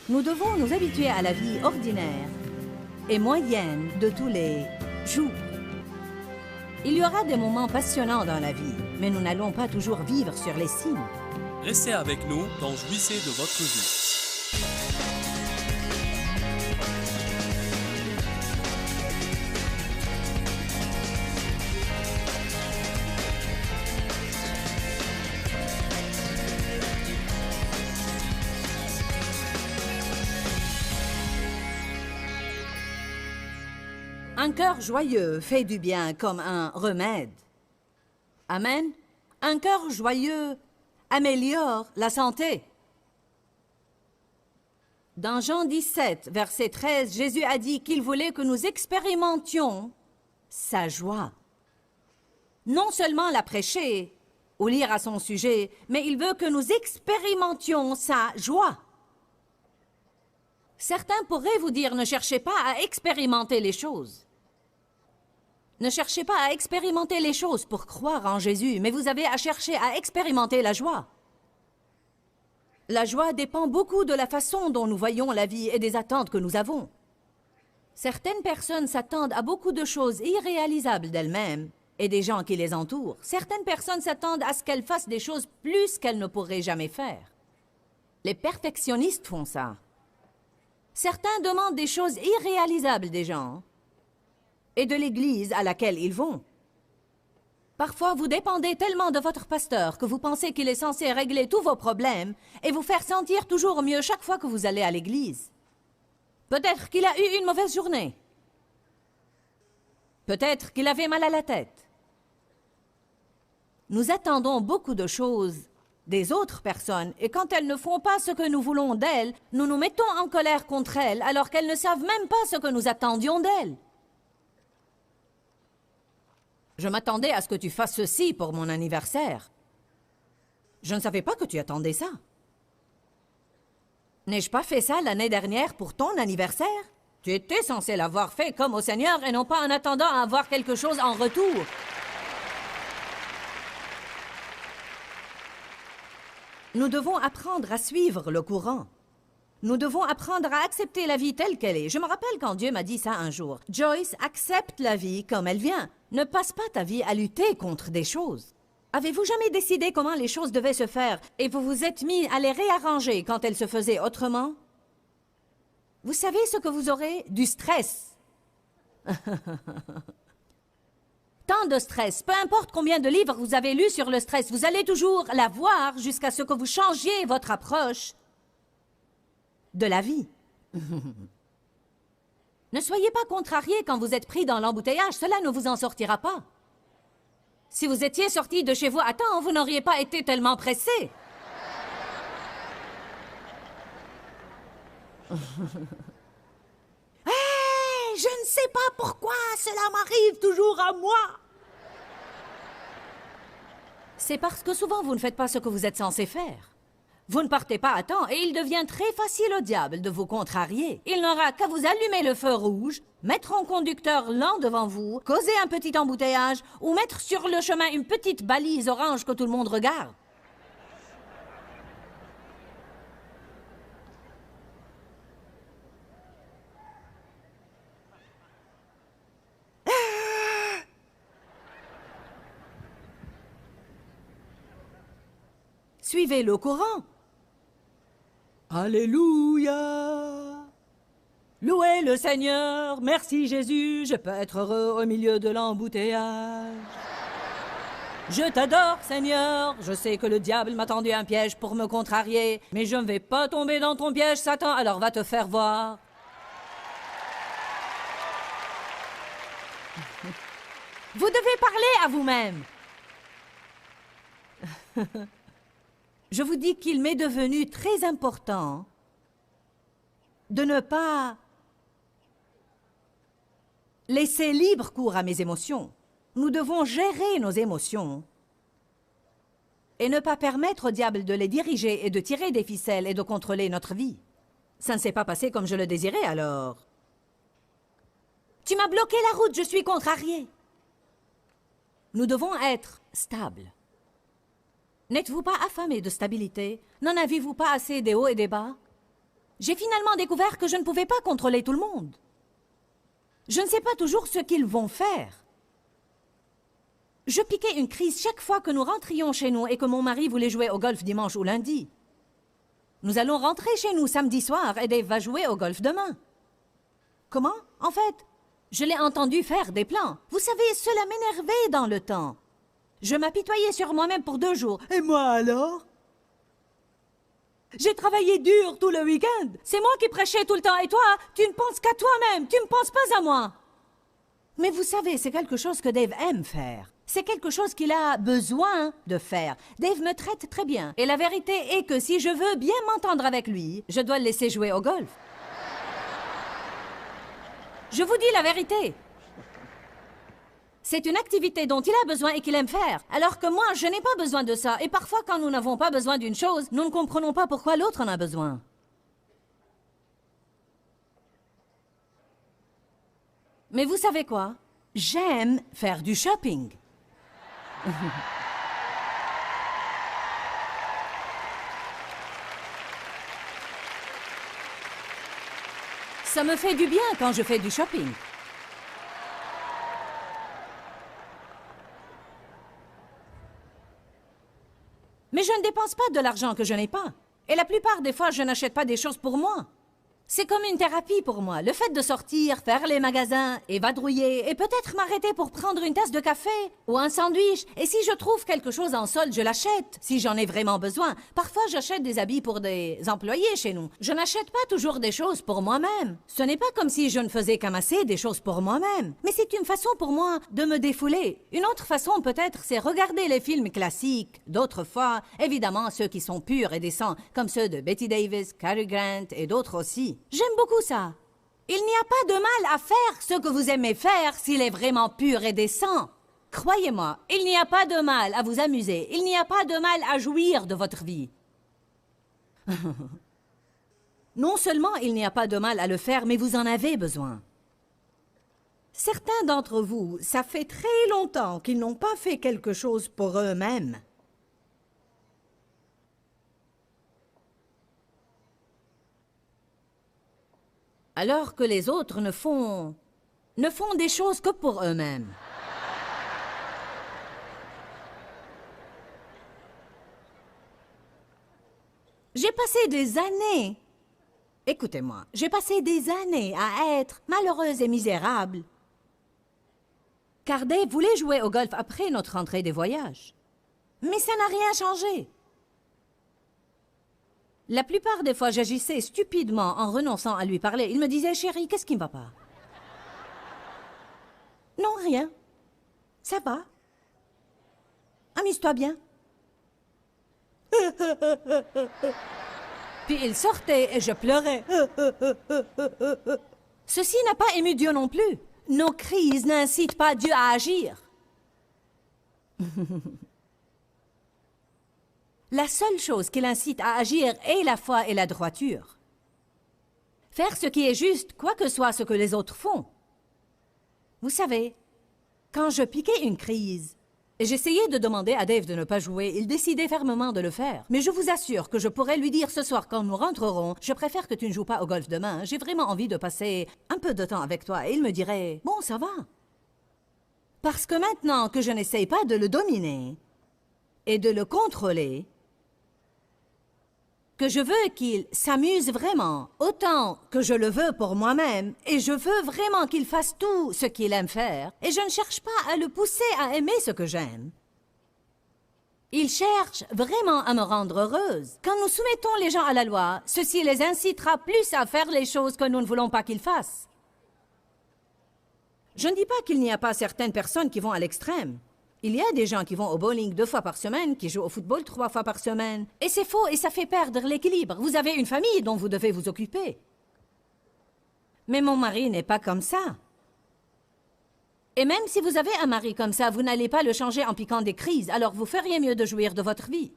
Nous devons nous habituer à la vie ordinaire et moyenne de tous les jours. Il y aura des moments passionnants dans la vie, mais nous n'allons pas toujours vivre sur les cimes. Restez avec nous, donc jouissez de votre vie. Un cœur joyeux fait du bien comme un remède. Amen. Un cœur joyeux améliore la santé. Dans Jean 17, verset 13, Jésus a dit qu'il voulait que nous expérimentions sa joie. Non seulement la prêcher ou lire à son sujet, mais il veut que nous expérimentions sa joie. Certains pourraient vous dire, ne cherchez pas à expérimenter les choses. Ne cherchez pas à expérimenter les choses pour croire en Jésus, mais vous avez à chercher à expérimenter la joie. La joie dépend beaucoup de la façon dont nous voyons la vie et des attentes que nous avons. Certaines personnes s'attendent à beaucoup de choses irréalisables d'elles-mêmes et des gens qui les entourent. Certaines personnes s'attendent à ce qu'elles fassent des choses plus qu'elles ne pourraient jamais faire. Les perfectionnistes font ça. Certains demandent des choses irréalisables des gens et de l'église à laquelle ils vont. Parfois, vous dépendez tellement de votre pasteur que vous pensez qu'il est censé régler tous vos problèmes et vous faire sentir toujours mieux chaque fois que vous allez à l'église. Peut-être qu'il a eu une mauvaise journée. Peut-être qu'il avait mal à la tête. Nous attendons beaucoup de choses des autres personnes, et quand elles ne font pas ce que nous voulons d'elles, nous nous mettons en colère contre elles alors qu'elles ne savent même pas ce que nous attendions d'elles. Je m'attendais à ce que tu fasses ceci pour mon anniversaire. Je ne savais pas que tu attendais ça. N'ai-je pas fait ça l'année dernière pour ton anniversaire? Tu étais censé l'avoir fait comme au Seigneur et non pas en attendant à avoir quelque chose en retour. Nous devons apprendre à suivre le courant. Nous devons apprendre à accepter la vie telle qu'elle est. Je me rappelle quand Dieu m'a dit ça un jour. Joyce, accepte la vie comme elle vient. Ne passe pas ta vie à lutter contre des choses. Avez-vous jamais décidé comment les choses devaient se faire et vous vous êtes mis à les réarranger quand elles se faisaient autrement? Vous savez ce que vous aurez? Du stress. Tant de stress, peu importe combien de livres vous avez lus sur le stress, vous allez toujours l'avoir jusqu'à ce que vous changiez votre approche de la vie. Ne soyez pas contrariés quand vous êtes pris dans l'embouteillage, cela ne vous en sortira pas. Si vous étiez sorti de chez vous à temps, vous n'auriez pas été tellement pressé. Hey, je ne sais pas pourquoi cela m'arrive toujours à moi. C'est parce que souvent vous ne faites pas ce que vous êtes censé faire. Vous ne partez pas à temps et il devient très facile au diable de vous contrarier. Il n'aura qu'à vous allumer le feu rouge, mettre un conducteur lent devant vous, causer un petit embouteillage ou mettre sur le chemin une petite balise orange que tout le monde regarde. Suivez le courant. Alléluia! Louez le Seigneur, merci Jésus, je peux être heureux au milieu de l'embouteillage. Je t'adore Seigneur, je sais que le diable m'a tendu un piège pour me contrarier, mais je ne vais pas tomber dans ton piège, Satan, alors va te faire voir. Vous devez parler à vous-même. Je vous dis qu'il m'est devenu très important de ne pas laisser libre cours à mes émotions. Nous devons gérer nos émotions et ne pas permettre au diable de les diriger et de tirer des ficelles et de contrôler notre vie. Ça ne s'est pas passé comme je le désirais, alors. Tu m'as bloqué la route, je suis contrariée. Nous devons être stables. N'êtes-vous pas affamés de stabilité? N'en avez-vous pas assez des hauts et des bas? J'ai finalement découvert que je ne pouvais pas contrôler tout le monde. Je ne sais pas toujours ce qu'ils vont faire. Je piquais une crise chaque fois que nous rentrions chez nous et que mon mari voulait jouer au golf dimanche ou lundi. Nous allons rentrer chez nous samedi soir et Dave va jouer au golf demain. Comment? En fait, je l'ai entendu faire des plans. Vous savez, cela m'énervait dans le temps. Je m'apitoyais sur moi-même pour 2 jours. Et moi alors? J'ai travaillé dur tout le week-end. C'est moi qui prêchais tout le temps. Et toi, tu ne penses qu'à toi-même. Tu ne penses pas à moi. Mais vous savez, c'est quelque chose que Dave aime faire. C'est quelque chose qu'il a besoin de faire. Dave me traite très bien. Et la vérité est que si je veux bien m'entendre avec lui, je dois le laisser jouer au golf. Je vous dis la vérité. C'est une activité dont il a besoin et qu'il aime faire. Alors que moi, je n'ai pas besoin de ça. Et parfois, quand nous n'avons pas besoin d'une chose, nous ne comprenons pas pourquoi l'autre en a besoin. Mais vous savez quoi? J'aime faire du shopping. Ça me fait du bien quand je fais du shopping. Mais je ne dépense pas de l'argent que je n'ai pas. Et la plupart des fois, je n'achète pas des choses pour moi. C'est comme une thérapie pour moi. Le fait de sortir, faire les magasins, évadrouiller et peut-être m'arrêter pour prendre une tasse de café ou un sandwich. Et si je trouve quelque chose en solde, je l'achète, si j'en ai vraiment besoin. Parfois, j'achète des habits pour des employés chez nous. Je n'achète pas toujours des choses pour moi-même. Ce n'est pas comme si je ne faisais qu'amasser des choses pour moi-même. Mais c'est une façon pour moi de me défouler. Une autre façon, peut-être, c'est regarder les films classiques. D'autres fois, évidemment, ceux qui sont purs et décents, comme ceux de Betty Davis, Cary Grant et d'autres aussi. J'aime beaucoup ça. Il n'y a pas de mal à faire ce que vous aimez faire s'il est vraiment pur et décent. Croyez-moi, il n'y a pas de mal à vous amuser. Il n'y a pas de mal à jouir de votre vie. Non seulement il n'y a pas de mal à le faire, mais vous en avez besoin. Certains d'entre vous, ça fait très longtemps qu'ils n'ont pas fait quelque chose pour eux-mêmes. Alors que les autres ne font des choses que pour eux-mêmes. J'ai passé des années, écoutez-moi, j'ai passé des années à être malheureuse et misérable. Car Dave voulait jouer au golf après notre rentrée des voyages. Mais ça n'a rien changé. La plupart des fois, j'agissais stupidement en renonçant à lui parler. Il me disait, chérie, qu'est-ce qui ne va pas? Non, rien. Ça va. Amuse-toi bien. Puis il sortait et je pleurais. Ceci n'a pas ému Dieu non plus. Nos crises n'incitent pas Dieu à agir. La seule chose qui l'incite à agir est la foi et la droiture. Faire ce qui est juste, quoi que soit ce que les autres font. Vous savez, quand je piquais une crise, et j'essayais de demander à Dave de ne pas jouer, il décidait fermement de le faire. Mais je vous assure que je pourrais lui dire ce soir quand nous rentrerons, je préfère que tu ne joues pas au golf demain, j'ai vraiment envie de passer un peu de temps avec toi. Et il me dirait, bon, ça va. Parce que maintenant que je n'essaye pas de le dominer et de le contrôler, que je veux qu'il s'amuse vraiment, autant que je le veux pour moi-même, et je veux vraiment qu'il fasse tout ce qu'il aime faire, et je ne cherche pas à le pousser à aimer ce que j'aime. Il cherche vraiment à me rendre heureuse. Quand nous soumettons les gens à la loi, ceci les incitera plus à faire les choses que nous ne voulons pas qu'ils fassent. Je ne dis pas qu'il n'y a pas certaines personnes qui vont à l'extrême. Il y a des gens qui vont au bowling 2 fois par semaine, qui jouent au football 3 fois par semaine. Et c'est faux et ça fait perdre l'équilibre. Vous avez une famille dont vous devez vous occuper. Mais mon mari n'est pas comme ça. Et même si vous avez un mari comme ça, vous n'allez pas le changer en piquant des crises, alors vous feriez mieux de jouir de votre vie.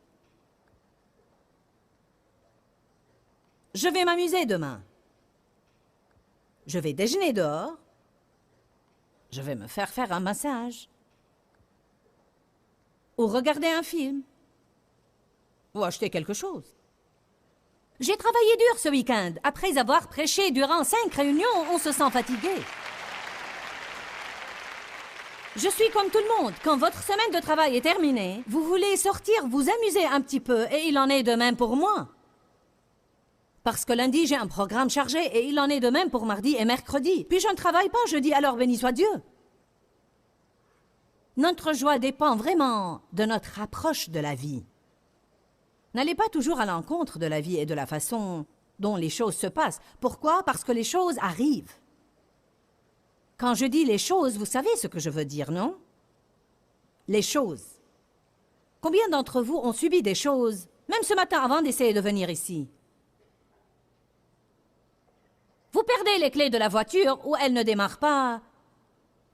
Je vais m'amuser demain. Je vais déjeuner dehors. Je vais me faire un massage. Ou regarder un film. Ou acheter quelque chose. J'ai travaillé dur ce week-end. Après avoir prêché durant 5 réunions, on se sent fatigué. Je suis comme tout le monde. Quand votre semaine de travail est terminée, vous voulez sortir, vous amuser un petit peu, et il en est de même pour moi. Parce que lundi, j'ai un programme chargé, et il en est de même pour mardi et mercredi. Puis je ne travaille pas jeudi, alors béni soit Dieu. Notre joie dépend vraiment de notre approche de la vie. N'allez pas toujours à l'encontre de la vie et de la façon dont les choses se passent. Pourquoi? Parce que les choses arrivent. Quand je dis les choses, vous savez ce que je veux dire, non? Les choses. Combien d'entre vous ont subi des choses, même ce matin avant d'essayer de venir ici? Vous perdez les clés de la voiture, ou elle ne démarre pas,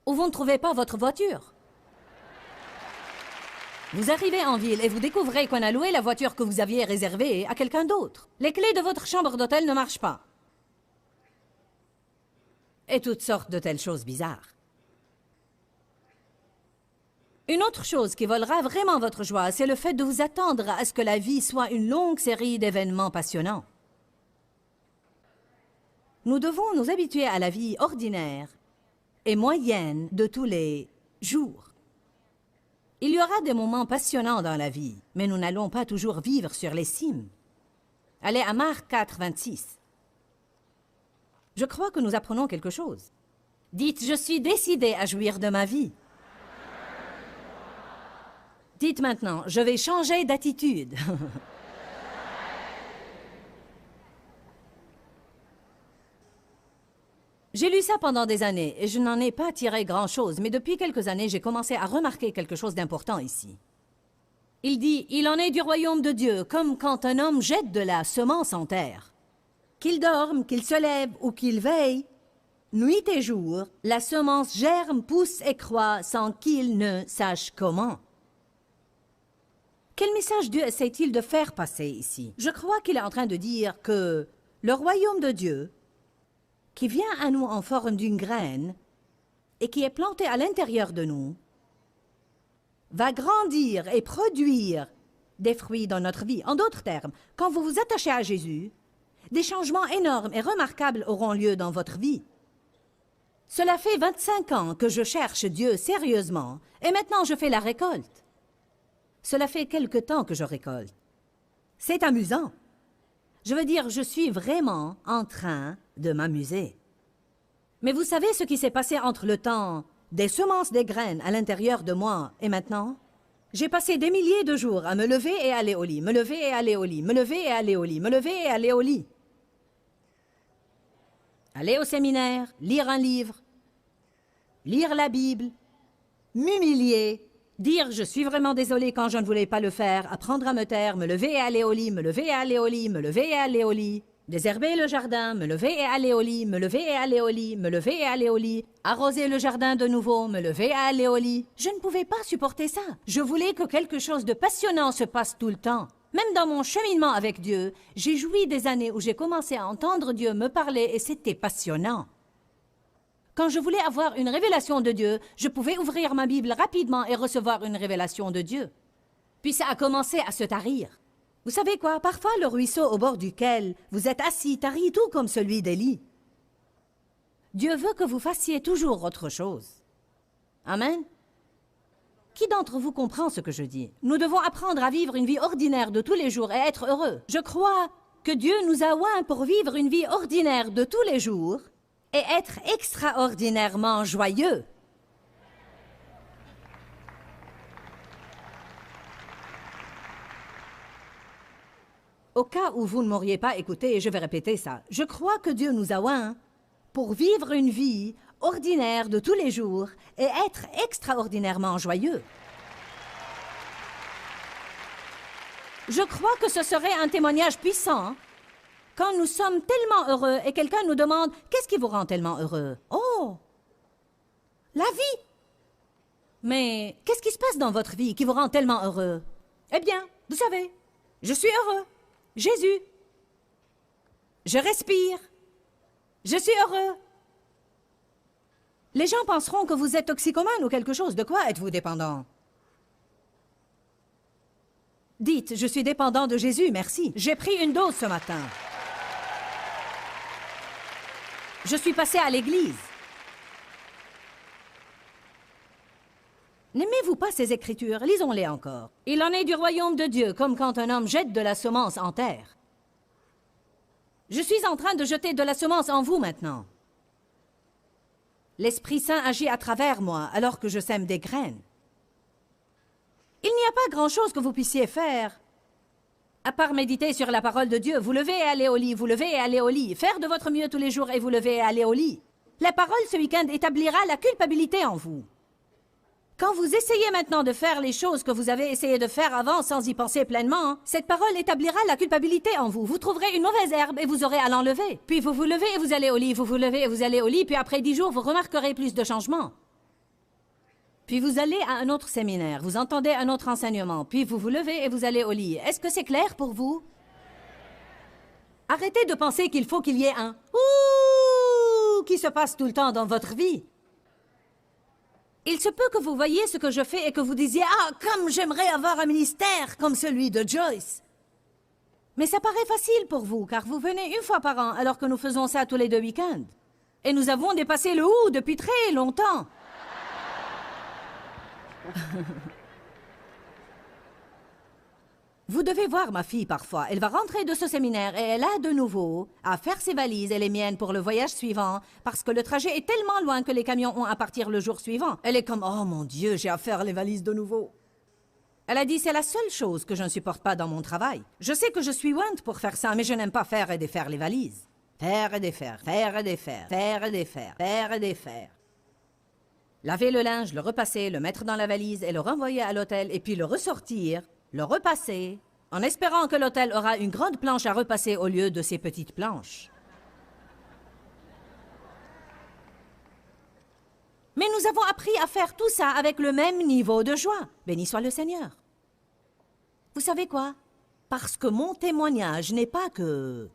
ou vous ne trouvez pas votre voiture. Vous arrivez en ville et vous découvrez qu'on a loué la voiture que vous aviez réservée à quelqu'un d'autre. Les clés de votre chambre d'hôtel ne marchent pas. Et toutes sortes de telles choses bizarres. Une autre chose qui volera vraiment votre joie, c'est le fait de vous attendre à ce que la vie soit une longue série d'événements passionnants. Nous devons nous habituer à la vie ordinaire et moyenne de tous les jours. Il y aura des moments passionnants dans la vie, mais nous n'allons pas toujours vivre sur les cimes. Allez à Marc 4, 26. Je crois que nous apprenons quelque chose. Dites, je suis décidé à jouir de ma vie. Dites maintenant, je vais changer d'attitude. J'ai lu ça pendant des années et je n'en ai pas tiré grand-chose, mais depuis quelques années, j'ai commencé à remarquer quelque chose d'important ici. Il dit, il en est du royaume de Dieu, comme quand un homme jette de la semence en terre. Qu'il dorme, qu'il se lève ou qu'il veille, nuit et jour, la semence germe, pousse et croît sans qu'il ne sache comment. Quel message Dieu essaie-t-il de faire passer ici? Je crois qu'il est en train de dire que le royaume de Dieu, qui vient à nous en forme d'une graine et qui est planté à l'intérieur de nous, va grandir et produire des fruits dans notre vie. En d'autres termes, quand vous vous attachez à Jésus, des changements énormes et remarquables auront lieu dans votre vie. Cela fait 25 ans que je cherche Dieu sérieusement et maintenant je fais la récolte. Cela fait quelque temps que je récolte. C'est amusant. Je veux dire, je suis vraiment en train de m'amuser. Mais vous savez ce qui s'est passé entre le temps des semences des graines à l'intérieur de moi et maintenant? J'ai passé des milliers de jours à me lever et aller au lit, me lever et aller au lit, me lever et aller au lit, me lever et aller au lit. Aller au séminaire, lire un livre, lire la Bible, m'humilier, dire « je suis vraiment désolé quand je ne voulais pas le faire », apprendre à me taire, me lever et aller au lit, me lever et aller au lit, me lever et aller au lit, désherber le jardin, me lever et aller au lit, me lever et aller au lit, me lever et aller au lit, arroser le jardin de nouveau, me lever et aller au lit. Je ne pouvais pas supporter ça. Je voulais que quelque chose de passionnant se passe tout le temps. Même dans mon cheminement avec Dieu, j'ai joui des années où j'ai commencé à entendre Dieu me parler et c'était passionnant. Quand je voulais avoir une révélation de Dieu, je pouvais ouvrir ma Bible rapidement et recevoir une révélation de Dieu. Puis ça a commencé à se tarir. Vous savez quoi? Parfois, le ruisseau au bord duquel vous êtes assis tarit tout comme celui d'Élie. Dieu veut que vous fassiez toujours autre chose. Amen? Qui d'entre vous comprend ce que je dis? Nous devons apprendre à vivre une vie ordinaire de tous les jours et être heureux. Je crois que Dieu nous a oints pour vivre une vie ordinaire de tous les jours et être extraordinairement joyeux. Au cas où vous ne m'auriez pas écouté, je vais répéter ça. Je crois que Dieu nous a oints pour vivre une vie ordinaire de tous les jours et être extraordinairement joyeux. Je crois que ce serait un témoignage puissant quand nous sommes tellement heureux et quelqu'un nous demande « Qu'est-ce qui vous rend tellement heureux? » Oh! La vie! Mais qu'est-ce qui se passe dans votre vie qui vous rend tellement heureux? Eh bien, vous savez, je suis heureux. Jésus. Je respire. Je suis heureux. Les gens penseront que vous êtes toxicomane ou quelque chose. De quoi êtes-vous dépendant? Dites, je suis dépendant de Jésus, merci. J'ai pris une dose ce matin. Je suis passé à l'église. N'aimez-vous pas ces écritures? Lisons-les encore. Il en est du royaume de Dieu, comme quand un homme jette de la semence en terre. Je suis en train de jeter de la semence en vous maintenant. L'Esprit Saint agit à travers moi, alors que je sème des graines. Il n'y a pas grand-chose que vous puissiez faire. À part méditer sur la parole de Dieu, vous levez et allez au lit, vous levez et allez au lit. Faire de votre mieux tous les jours et vous levez et allez au lit. La parole ce week-end établira la culpabilité en vous. Quand vous essayez maintenant de faire les choses que vous avez essayé de faire avant sans y penser pleinement, cette parole établira la culpabilité en vous. Vous trouverez une mauvaise herbe et vous aurez à l'enlever. Puis vous vous levez et vous allez au lit, vous vous levez et vous allez au lit, puis après 10 jours, vous remarquerez plus de changements. Puis vous allez à un autre séminaire, vous entendez un autre enseignement, puis vous vous levez et vous allez au lit. Est-ce que c'est clair pour vous? Arrêtez de penser qu'il faut qu'il y ait un « ouh » qui se passe tout le temps dans votre vie. Il se peut que vous voyiez ce que je fais et que vous disiez « Ah, comme j'aimerais avoir un ministère comme celui de Joyce !» Mais ça paraît facile pour vous, car vous venez une fois par an, alors que nous faisons ça tous les 2 week-ends. Et nous avons dépassé le « ouh » depuis très longtemps. Vous devez voir ma fille parfois. Elle va rentrer de ce séminaire et elle a de nouveau à faire ses valises et les miennes pour le voyage suivant parce que le trajet est tellement loin que les camions ont à partir le jour suivant. Elle est comme « Oh mon Dieu, j'ai à faire les valises de nouveau. » Elle a dit « C'est la seule chose que je ne supporte pas dans mon travail. Je sais que je suis ointe pour faire ça, mais je n'aime pas faire et défaire les valises. Faire et défaire, faire et défaire, faire et défaire, faire et défaire. » Laver le linge, le repasser, le mettre dans la valise et le renvoyer à l'hôtel et puis le ressortir, le repasser, en espérant que l'hôtel aura une grande planche à repasser au lieu de ces petites planches. Mais nous avons appris à faire tout ça avec le même niveau de joie. Béni soit le Seigneur. Vous savez quoi? Parce que mon témoignage n'est pas que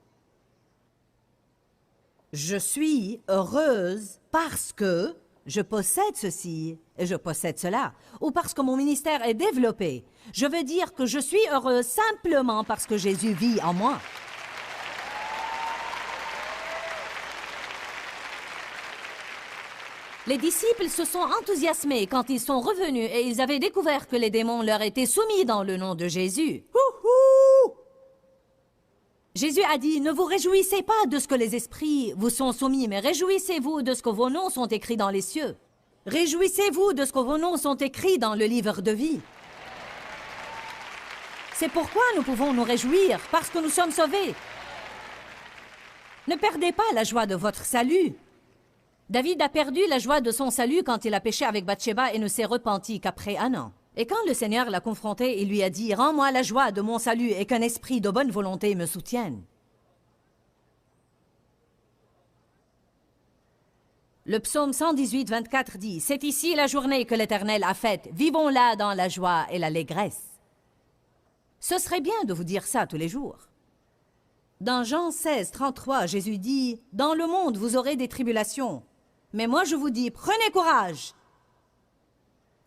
je suis heureuse parce que je possède ceci et je possède cela, ou parce que mon ministère est développé. Je veux dire que je suis heureuse simplement parce que Jésus vit en moi. Les disciples se sont enthousiasmés quand ils sont revenus et ils avaient découvert que les démons leur étaient soumis dans le nom de Jésus. Houhou! Jésus a dit, ne vous réjouissez pas de ce que les esprits vous sont soumis, mais réjouissez-vous de ce que vos noms sont écrits dans les cieux. Réjouissez-vous de ce que vos noms sont écrits dans le livre de vie. C'est pourquoi nous pouvons nous réjouir, parce que nous sommes sauvés. Ne perdez pas la joie de votre salut. David a perdu la joie de son salut quand il a péché avec Bathsheba et ne s'est repenti qu'après 1 an. Et quand le Seigneur l'a confronté, il lui a dit « Rends-moi la joie de mon salut et qu'un esprit de bonne volonté me soutienne. » Le psaume 118, 24 dit « C'est ici la journée que l'Éternel a faite. Vivons-la dans la joie et l'allégresse. » Ce serait bien de vous dire ça tous les jours. Dans Jean 16, 33, Jésus dit « Dans le monde, vous aurez des tribulations. Mais moi, je vous dis, prenez courage,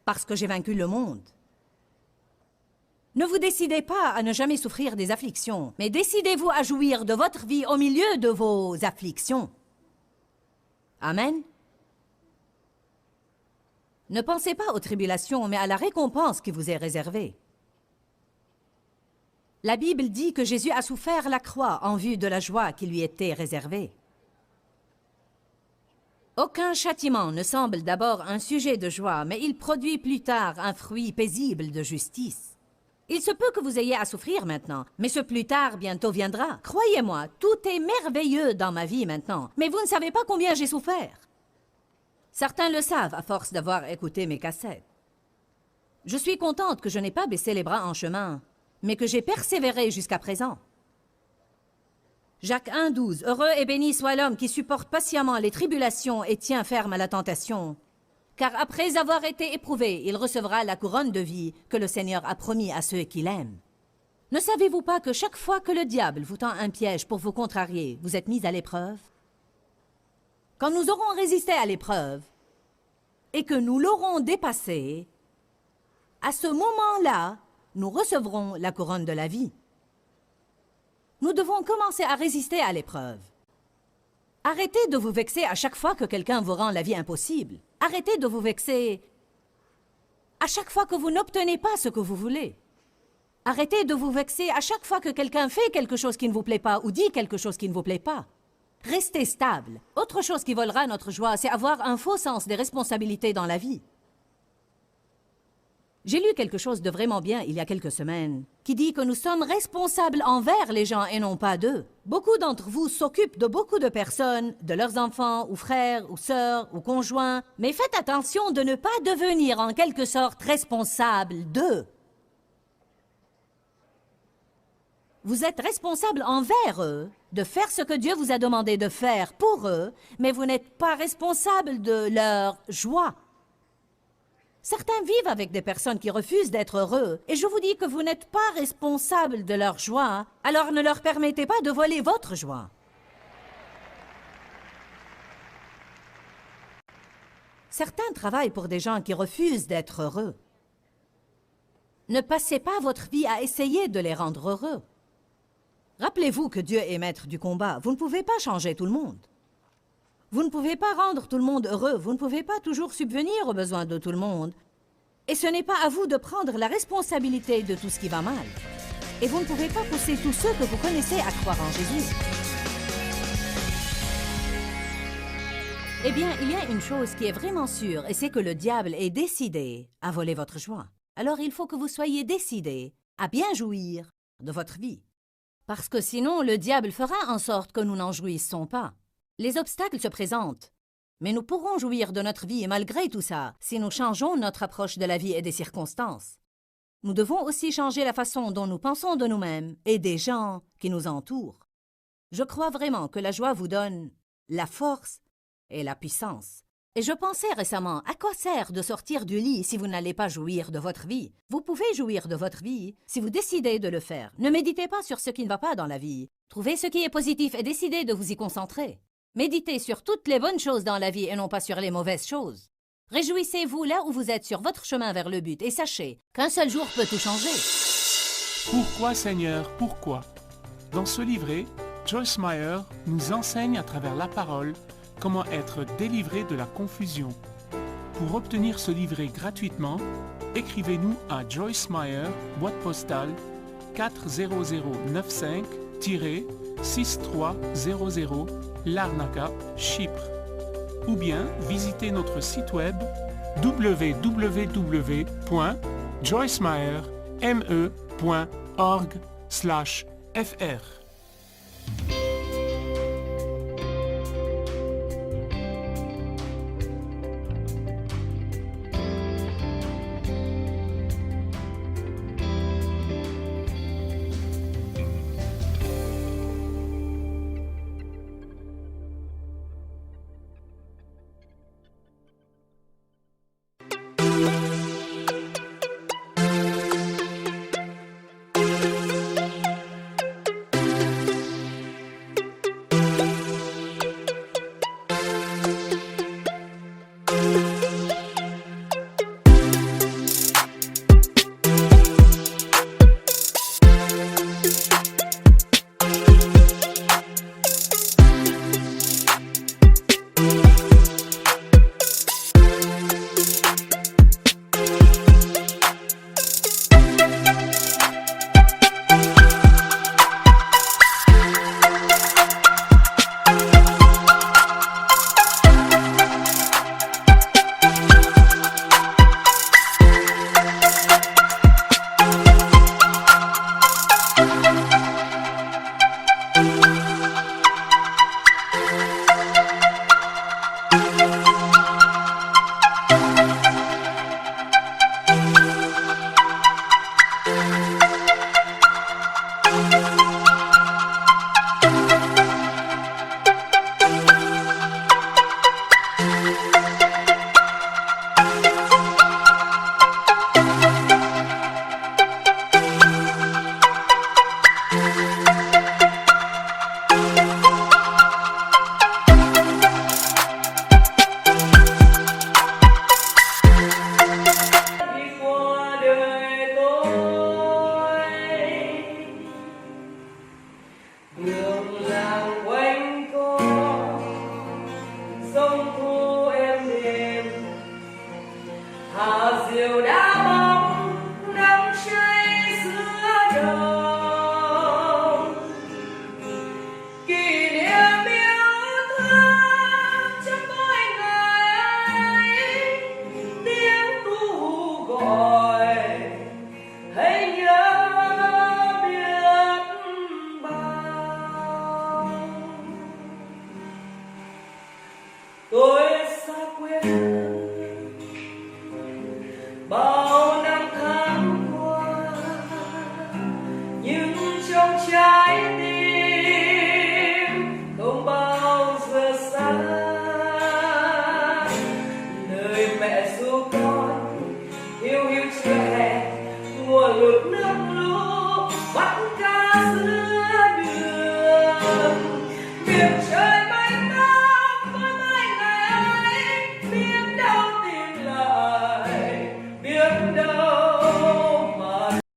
parce que j'ai vaincu le monde. » Ne vous décidez pas à ne jamais souffrir des afflictions, mais décidez-vous à jouir de votre vie au milieu de vos afflictions. Amen. Ne pensez pas aux tribulations, mais à la récompense qui vous est réservée. La Bible dit que Jésus a souffert la croix en vue de la joie qui lui était réservée. Aucun châtiment ne semble d'abord un sujet de joie, mais il produit plus tard un fruit paisible de justice. Il se peut que vous ayez à souffrir maintenant, mais ce plus tard bientôt viendra. Croyez-moi, tout est merveilleux dans ma vie maintenant, mais vous ne savez pas combien j'ai souffert. Certains le savent à force d'avoir écouté mes cassettes. Je suis contente que je n'ai pas baissé les bras en chemin, mais que j'ai persévéré jusqu'à présent. Jacques 1,12 « Heureux et béni soit l'homme qui supporte patiemment les tribulations et tient ferme à la tentation. Car après avoir été éprouvé, il recevra la couronne de vie que le Seigneur a promis à ceux qui l'aiment. » Ne savez-vous pas que chaque fois que le diable vous tend un piège pour vous contrarier, vous êtes mis à l'épreuve? Quand nous aurons résisté à l'épreuve et que nous l'aurons dépassée, à ce moment-là, nous recevrons la couronne de la vie. Nous devons commencer à résister à l'épreuve. Arrêtez de vous vexer à chaque fois que quelqu'un vous rend la vie impossible. Arrêtez de vous vexer à chaque fois que vous n'obtenez pas ce que vous voulez. Arrêtez de vous vexer à chaque fois que quelqu'un fait quelque chose qui ne vous plaît pas ou dit quelque chose qui ne vous plaît pas. Restez stable. Autre chose qui volera notre joie, c'est avoir un faux sens des responsabilités dans la vie. J'ai lu quelque chose de vraiment bien il y a quelques semaines, qui dit que nous sommes responsables envers les gens et non pas d'eux. Beaucoup d'entre vous s'occupent de beaucoup de personnes, de leurs enfants, ou frères, ou sœurs, ou conjoints, mais faites attention de ne pas devenir en quelque sorte responsable d'eux. Vous êtes responsable envers eux, de faire ce que Dieu vous a demandé de faire pour eux, mais vous n'êtes pas responsable de leur joie. Certains vivent avec des personnes qui refusent d'être heureux, et je vous dis que vous n'êtes pas responsable de leur joie, alors ne leur permettez pas de voler votre joie. Certains travaillent pour des gens qui refusent d'être heureux. Ne passez pas votre vie à essayer de les rendre heureux. Rappelez-vous que Dieu est maître du combat. Vous ne pouvez pas changer tout le monde. Vous ne pouvez pas rendre tout le monde heureux. Vous ne pouvez pas toujours subvenir aux besoins de tout le monde. Et ce n'est pas à vous de prendre la responsabilité de tout ce qui va mal. Et vous ne pouvez pas pousser tous ceux que vous connaissez à croire en Jésus. Eh bien, il y a une chose qui est vraiment sûre, et c'est que le diable est décidé à voler votre joie. Alors il faut que vous soyez décidés à bien jouir de votre vie. Parce que sinon, le diable fera en sorte que nous n'en jouissons pas. Les obstacles se présentent, mais nous pourrons jouir de notre vie malgré tout ça, si nous changeons notre approche de la vie et des circonstances. Nous devons aussi changer la façon dont nous pensons de nous-mêmes et des gens qui nous entourent. Je crois vraiment que la joie vous donne la force et la puissance. Et je pensais récemment, à quoi sert de sortir du lit si vous n'allez pas jouir de votre vie? Vous pouvez jouir de votre vie si vous décidez de le faire. Ne méditez pas sur ce qui ne va pas dans la vie. Trouvez ce qui est positif et décidez de vous y concentrer. Méditez sur toutes les bonnes choses dans la vie et non pas sur les mauvaises choses. Réjouissez-vous là où vous êtes sur votre chemin vers le but et sachez qu'un seul jour peut tout changer. Pourquoi, Seigneur, pourquoi? Dans ce livret, Joyce Meyer nous enseigne à travers la parole comment être délivré de la confusion. Pour obtenir ce livret gratuitement, écrivez-nous à Joyce Meyer, boîte postale 40095-6300 Larnaca, Chypre. Ou bien visitez notre site web www.joycemeyer.org/fr.